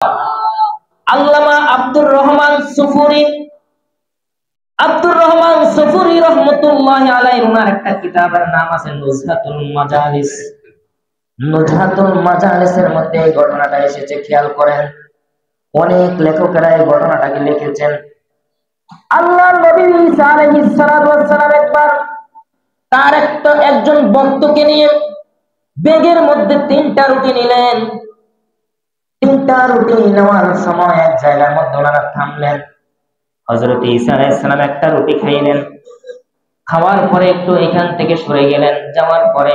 আল্লামা আব্দুর রহমান সফুরি রহমতুল্লাহি আলাইহি ওনার একটা কিতাবের নাম আছে নুজহাতুল মাজালিসের মধ্যে এই ঘটনাটা এসেছে। খেয়াল করেন, অনেক লেখকেরা এই ঘটনাটাকে লিখেছেন। আল্লাহর নবী ঈসা আলাইহিস সালাম একবার তার একজন ভক্তকে নিয়ে ব্যাগের মধ্যে 3টা রুটি নিলেন। 3টা রুটি নেওয়ার সময় এক জায়গার মধ্যে ওনারা থামলেন। হযরত ঈসা আলাইহিস সালাম একটা রুটি খাইলেন, খাওয়ার পরে একটু এখান থেকে সরে গেলেন, যাওয়ার পরে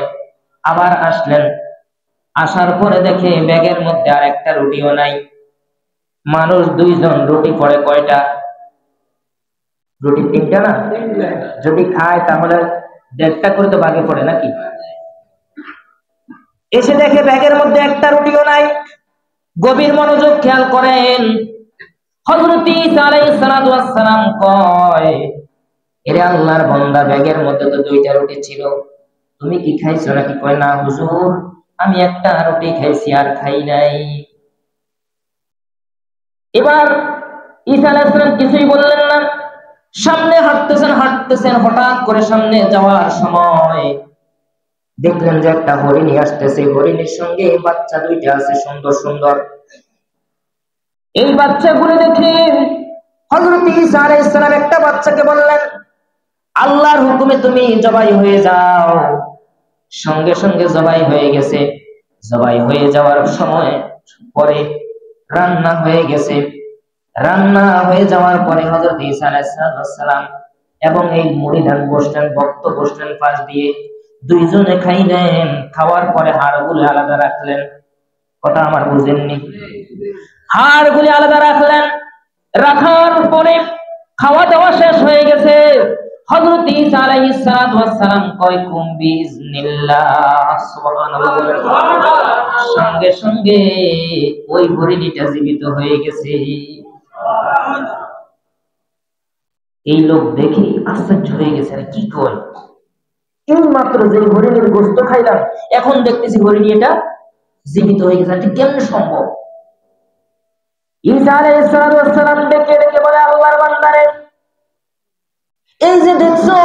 আবার আসলেন। আসার পরে দেখে ব্যাগের মধ্যে আর একটা রুটিও নাই। মানুষ 2 জন, রুটি পড়ে কয়টা? রুটি 3টা না? যদি খায় তাহলে 1.5টা করে তো ভাগে পড়ে নাকি? এসে দেখে ব্যাগের মধ্যে একটা রুটিও নাই। গভীর মনোযোগ খেয়াল করেন। হযরত ঈসা আলাইহিস সালাম কয়, এরে আল্লাহর বান্দা, ব্যাগের মধ্যে তো 2টা রুটি ছিল, তুমি কি খাইছো নাকি? কয়, না হুজুর, আমি একটা রুটি খাইছি, আর খাই নাই। এবার ঈসা আলাইহিস সালাম কিছুই বললেন না। সামনে হাঁটতেছেন, হঠাৎ করে সামনে যাওয়ার সময় দেখলেন যে একটা হরিণী আসতেছে। হরিণীর সঙ্গে বাচ্চা 2টা আছে, সুন্দর সুন্দর। এই বাচ্চাগুলো দেখে হযরত ঈসা আলাইহিস সালাম একটা বাচ্চাকে বললেন, আল্লাহর হুকুমে তুমি জবাই হয়ে যাও। সঙ্গে সঙ্গে জবাই হয়ে গেছে। জবাই হয়ে যাওয়ার সময় পরে রান্না হয়ে গেছে। রান্না হয়ে যাওয়ার পরে হযরত ঈসা আলাইহিস সালাম এবং এই মুরিদান বসলেন, ভক্ত বসলেন পাশ দিয়ে। 2 জনে খাইলেন। খাওয়ার পরে হাড়গুলো আলাদা রাখলেন। কথা আমার বুঝেননি? হাড়গুলি আলাদা রাখলেন। রাখার পরে খাওয়া দাওয়া শেষ হয়ে গেছে। হযরত ঈসা আলাইহিস সালাম কয়, কুম বিইজনিল্লাহ, সুবহানাল্লাহ। সঙ্গে সঙ্গে ওই হরিণীটা জীবিত হয়ে গেছে। এই লোক দেখে আশ্চর্য হয়ে গেছে, আরে কি কয়, এই মাত্র যে হরিণীর গোশত খাইলাম, এখন দেখতেছি হরিণী এটা জীবিত হয়ে গেছে, এটা কেমনে সম্ভব? ঈসা আলাইহিস সালাম ডেকে ডেকে বলে, আল্লাহর বান্দারে, এই যে দেখছো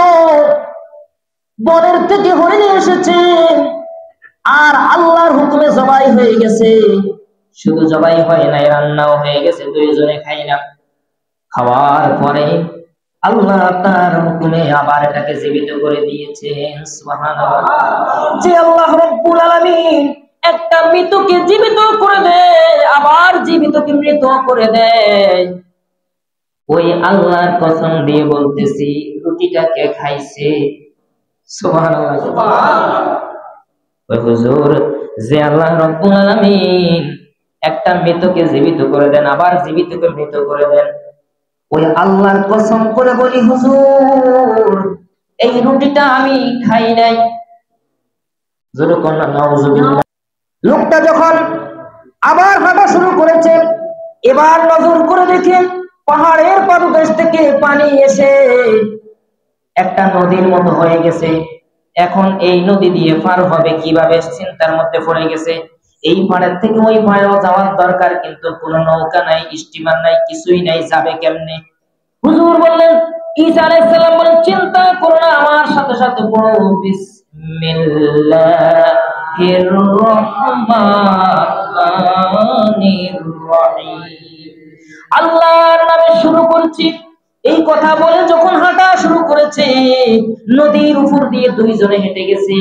বনের থেকে হরিণী এসেছে, আর আল্লাহর হুকুমে জবাই হয়ে গেছে। শুধু জবাই হয় নাই, রান্নাও হয়ে গেছে, 2 জনে খাইলাম। খাওয়ার পরে আল্লাহ তার হুকুমে আবার এটাকে জীবিত করে দিয়েছেন। সুবহানাল্লাহ। যে আল্লাহ রাব্বুল আলামিন একটা মৃতকে জীবিত করে দেয়, আবার জীবিতকে মৃত করে দেয়, ওই আল্লাহর কসম দিয়ে বলতেছি, রুটিটা কে খাইছে? সুবহানাল্লাহ, সুবহানাল্লাহ। ওই হুজুর, যে আল্লাহ রাব্বুল আলামিন একটা মৃতকে জীবিত করে দেন, আবার জীবিতকে মৃত করে দেন, ওই আল্লাহর কসম করে বলি হুজুর, এই রুটিটা আমি খাই নাই। জোরে কোন নাউজুবিল্লাহ। লোকটা যখন আবার হাঁটা শুরু করেছে, এবার নজর করে দেখে পাহাড়ের পাদদেশ থেকে পানি এসে একটা নদীর মতো হয়ে গেছে। এখন এই নদী দিয়ে পার হবে কিভাবে চিন্তার মধ্যে পড়ে গেছে। এই পাড়ের থেকে ওই পাড়েও যাওয়ার দরকার, কিন্তু কোনো নৌকা নাই, স্টিমার নাই, কিছুই নাই, যাবে কেমনে? হুজুর বললেন, ঈসা আলাইহিস সালাম বলেন, চিন্তা করো না, আমার সাথে সাথে পড়ো বিসমিল্লাহির রহমানির রহিম, আল্লাহর নামে শুরু করছি। এই কথা বলে যখন হাঁটা শুরু করেছে, নদীর উপর দিয়ে 2 জনে হেঁটে গেছে।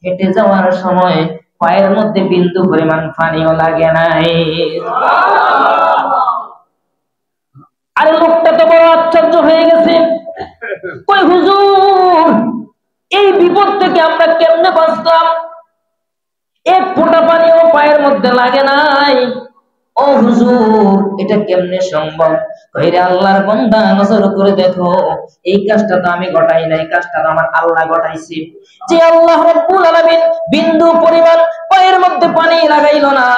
হেঁটে যাওয়ার সময় পায়ের মধ্যে বিন্দু পরিমাণ পানিও লাগে নাই। আর লোকটা তো বড় আশ্চর্য হয়ে গেছে, কই হুজুর, এই বিপদ থেকে আমরা কেমনে বাঁচলাম? এক ফোঁটা পানিও পায়ের মধ্যে লাগে নাই। ও হুজুর, এটা কেমনে সম্ভব? কইরে আল্লাহর বান্দা, নজর করে দেখো, এই কাজটা তো আমি ঘটাই নাই, কাজটা তো আমার আল্লাহ ঘটাইছে। যে আল্লাহ রাব্বুল আলামিন বিন্দু পরিমাণ পায়ের মধ্যে পানি লাগাইলো না,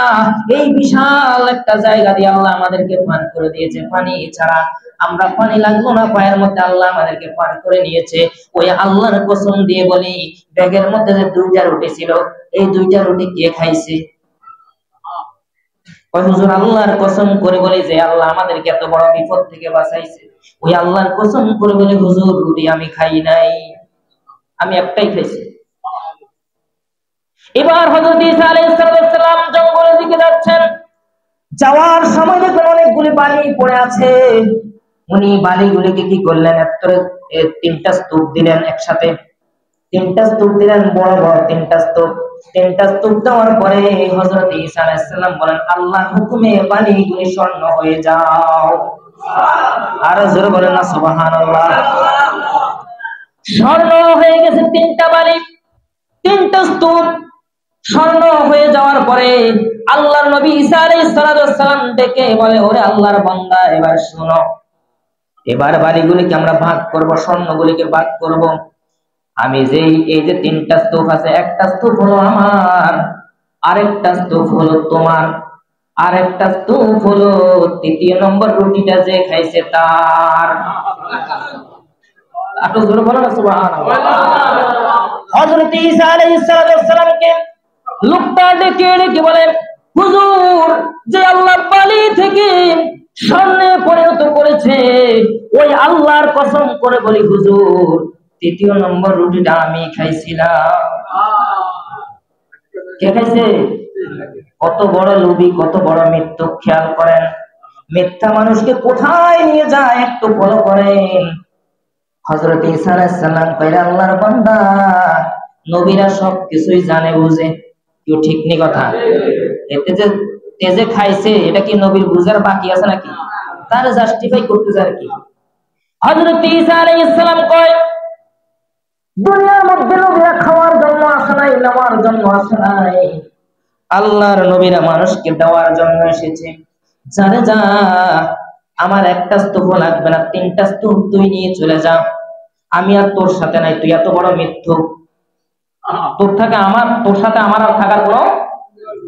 এই বিশাল একটা জায়গা দিয়ে আল্লাহ আমাদেরকে পান করে দিয়েছে। পানি ছাড়া আমরা, পানি লাগলো না পায়ের মধ্যে, আল্লাহ আমাদেরকে পান করে নিয়েছে। ওই আল্লাহর কসম দিয়ে বলি, ব্যাগের মধ্যে যে 2টা রুটি ছিল, এই 2টা রুটি কে খাইছে? ওই হুজুর আল্লাহর কসম করে বলে যে আল্লাহ আমাদেরকে এত বড় বিপদ থেকে বাঁচাইছে, ওই আল্লাহর কসম করে বলে হুজুর রুটি আমি খাই নাই, আমি একটাই খাইছি। এবার হযরত ঈসা আলাইহিস সালাম জঙ্গলের দিকে যাচ্ছেন, যাওয়ার সময় দেখবেন অনেকগুলি বালি পড়ে আছে। উনি বালিগুলিকে কি করলেন, তিনটা স্তূপ দিলেন একসাথে, তিনটা স্তূপ দিলেন, বড় বড় তিনটা স্তূপ। তিনটা স্তূপ দেওয়ার পরে হযরত ঈসা আলাইহিস সালাম বলেন, আল্লাহর হুকুমে বালিগুলি স্বর্ণ হয়ে যাও। আরো জোরে বলেন না সুবহানাল্লাহ। স্বর্ণ হয়ে গেছে তিনটা বালি, তিনটা স্তূপ স্বর্ণ হয়ে যাওয়ার পরে আল্লাহর নবী ঈসা আলাইহিস সালাম ডেকে বলে, ওরে আল্লাহর বান্দা এবার শোনো, এবার বালিগুলিকে আমরা ভাগ করব, স্বর্ণগুলিকে ভাগ করব। আমি এই যে তিনটা স্তূপ আছে, একটা স্তূপ হলো আমার, আরেকটা স্তূপ হলো তোমার, আরেকটা স্তূপ হলো তৃতীয় নম্বর রুটিটা যে খাইছে তার। আপনি জোরে বলেন না সুবহানাল্লাহ। হযরত ঈসা আলাইহিস সালামকে লোকটা ডেকে ডেকে বলে, হুজুর যে আল্লাহ বালি থেকে স্বর্ণে পরিণত করেছে, ওই আল্লাহর কসম করে বলি হুজুর তৃতীয় নম্বর রুটিটা আমি খাইছিলাম। কে খাইছে? কত বড় লোভী, কত বড় মৃত্যু! খেয়াল করেন মিথ্যা মানুষকে কোথায় নিয়ে যায় একটু ফলো করেন। হযরত ঈসা আলাইহিস সালাম কইরা, আল্লাহর বান্দা নবীরা সব কিছুই জানে বুঝে, কেউ ঠিক নেই কথা। এতে যে তেজে খাইছে এটা কি নবীর বুঝার বাকি আছে নাকি? তার জাস্টিফাই করতে যায় কি? হযরত ঈসা আলাইহিস সালাম কয়, দুনিয়ার মধ্যে নবীরা খাওয়ার জন্য আসে নাই, নেওয়ার জন্য আসে নাই, আল্লাহর নবীরা মানুষকে দেওয়ার জন্য এসেছে। জানে যা, আমার একটা স্তূপ লাগবে না, তিনটা স্তূপ তুই নিয়ে চলে যা, আমি আর তোর সাথে নাই, তুই এত বড় মিথ্যু, তোর সাথে আমার আর থাকার কোনো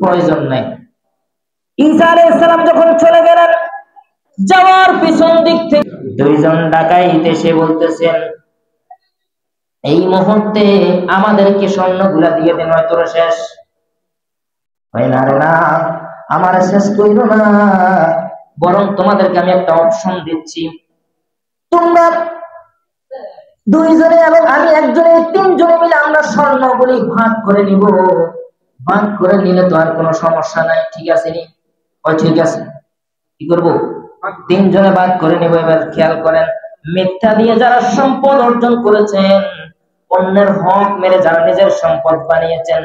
প্রয়োজন নাই। ঈসা আলাইহিস সালাম যখন চলে গেলেন, যাওয়ার পিছন দিক থেকে দুইজন ডাকাইত এসে বলতেছেন, এই মুহূর্তে আমাদেরকে স্বর্ণগুলা দিয়ে দেন, হয়তো শেষ হয় না রে না, আমার শেষ কইরো না, বরং তোমাদেরকে আমি একটা অপশন দিচ্ছি, তোমরা দুইজনে এবং আমি একজনে, তিনজনে মিলে আমরা স্বর্ণগুলি ভাগ করে নিব, ভাগ করে নিলে তো আর কোনো সমস্যা নাই, ঠিক আছে নি? ওই ঠিক আছে, কি করব? তিনজনে ভাগ করে নিব। এবার খেয়াল করেন, মিথ্যা দিয়ে যারা সম্পদ অর্জন করেছেন, অন্যের হক মেরে যারা নিজের সম্পদ বানিয়েছেন,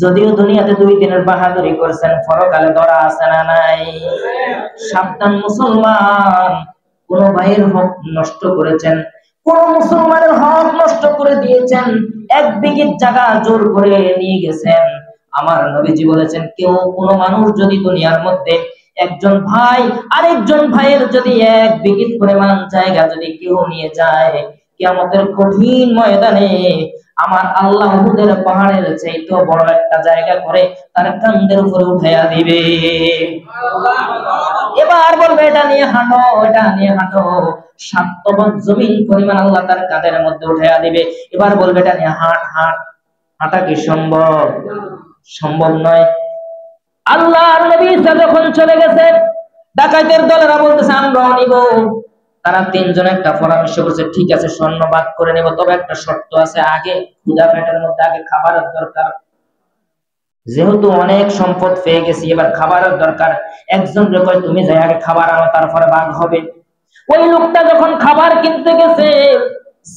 যদিও দুনিয়াতে 2 দিনের বাহাদুরি করেছেন, পরকালে ধরা আছে না নাই? সাবধান মুসলমান, কোন ভাইয়ের হক নষ্ট করেছেন, কোন মুসলমানের হক নষ্ট করে দিয়েছেন, 1 বিঘত জায়গা জোর করে নিয়ে গেছেন, আমার নবীজি বলেছেন, কেউ কোন মানুষ যদি দুনিয়ার মধ্যে একজন ভাই আরেকজন ভাইয়ের যদি 1 বিঘত পরিমাণ জায়গা যদি কেউ নিয়ে যায়, কিয়ামতের কঠিন ময়দানে আমার আল্লাহ উহুদের পাহাড়ের চাইতে বড় একটা জায়গা করে তার কাঁধের উপরে উঠাইয়া দিবে। এবার বলবে, এটা নিয়ে হাঁটো, এটা নিয়ে হাঁটো, 7 তবক জমিন পরিমাণ আল্লাহ তার কাঁধের মধ্যে উঠাইয়া দিবে। এবার বলবে, এটা নিয়ে হাঁট হাঁট। হাঁটা কি সম্ভব? সম্ভব নয়। আল্লাহর নবী যখন চলে গেছে, ডাকাতের দলেরা বলতেছে, আমরাও নিব। তারা 3 জন একটা পরামর্শ করছে, ঠিক আছে স্বর্ণ ভাগ করে নেব, তবে একটা শর্ত আছে, আগে ক্ষুধা পেটের মধ্যে আগে খাবারের দরকার, যেহেতু অনেক সম্পদ পেয়ে গেছি এবার খাবারের দরকার। একজন কয়, তুমি যাই আগে খাবার আনো, তারপরে ভাগ হবে। ওই লোকটা যখন খাবার কিনতে গেছে,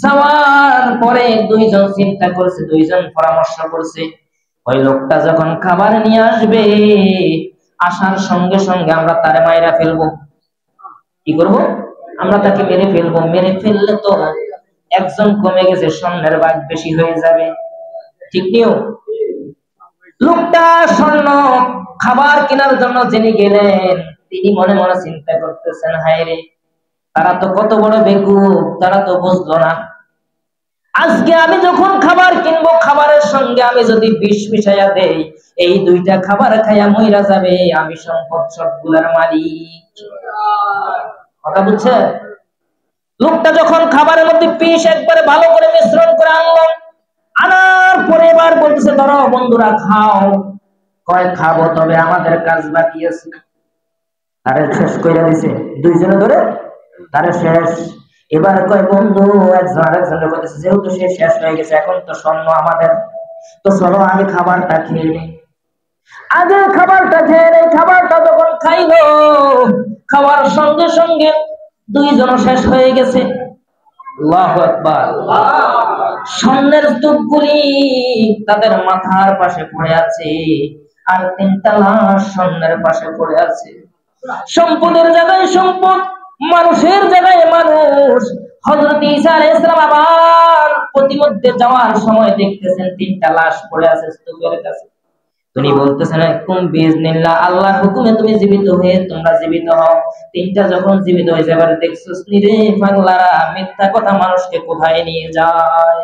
যাওয়ার পরে 2 জন চিন্তা করছে, 2 জন পরামর্শ করছে, ওই লোকটা যখন খাবার নিয়ে আসবে, আসার সঙ্গে সঙ্গে আমরা তারে মাইরা ফেলবো। কি করব? আমরা তাকে মেরে ফেলবো। মেরে ফেললে তো একজন কমে গেছে, স্বর্ণের ভাগ বেশি হয়ে যাবে, ঠিক নিও। লোকটা স্বর্ণ খাবার কেনার জন্য যিনি গেলেন, তিনি মনে মনে চিন্তা করতেছেন, হায় রে, তারা তো কত বড় বেকুব, তারা তো বুঝলো না, আজকে আমি যখন খাবার কিনবো, খাবারের সঙ্গে আমি যদি বিষ মিশাইয়া দেই, এই 2টা খাবার খাইয়া মইরা যাবে, আমি সম্পদ সবগুলার মালিক। কথা বুঝছে? লোকটা যখন খাবারের মধ্যে বিষ একবারে ভালো করে মিশ্রণ করে আনলো, আনার পরে এবার বলতেছে, ধরো বন্ধুরা খাও। কয়, খাবো, তবে আমাদের কাজ বাকি আছে। তারে শেষ কইরা দিছে, দুইজনে ধরে তারে শেষ। এবার কয় বন্ধু একজন আরেকজনের কইতেছে যেহেতু সে শেষ হয়ে গেছে এখন তো স্বর্ণ আমাদের, তো চলো আগে খাবারটা খেয়ে নেই। আগে খাবারটা খেয়ে নেই। খাবারটা যখন খাইলো, খাওয়ার সঙ্গে সঙ্গে দুইজন শেষ হয়ে গেছে। আল্লাহু আকবার। স্বর্ণের স্তূপগুলি তাদের মাথার পাশে পড়ে আছে, আর তিনটা লাশ স্বর্ণের পাশে পড়ে আছে। সম্পদের জায়গায় সম্পদ, মানুষের জায়গায় মানুষ। হযরত ঈসা আলাইহিস সালাম আবার প্রতিমধ্যে যাওয়ার সময় দেখতেছেন তিনটা লাশ পড়ে আছে স্তূপের কাছে। তিনি বলতেছেন কুম বিইজনিল্লাহ, আল্লাহর হুকুমে তুমি জীবিত হয়ে তোমরা জীবিত হও। তিনটা যখন জীবিত হয়ে যাবে দেখছস নি রে পাগলারা, মিথ্যা কথা মানুষকে কোথায় নিয়ে যায়।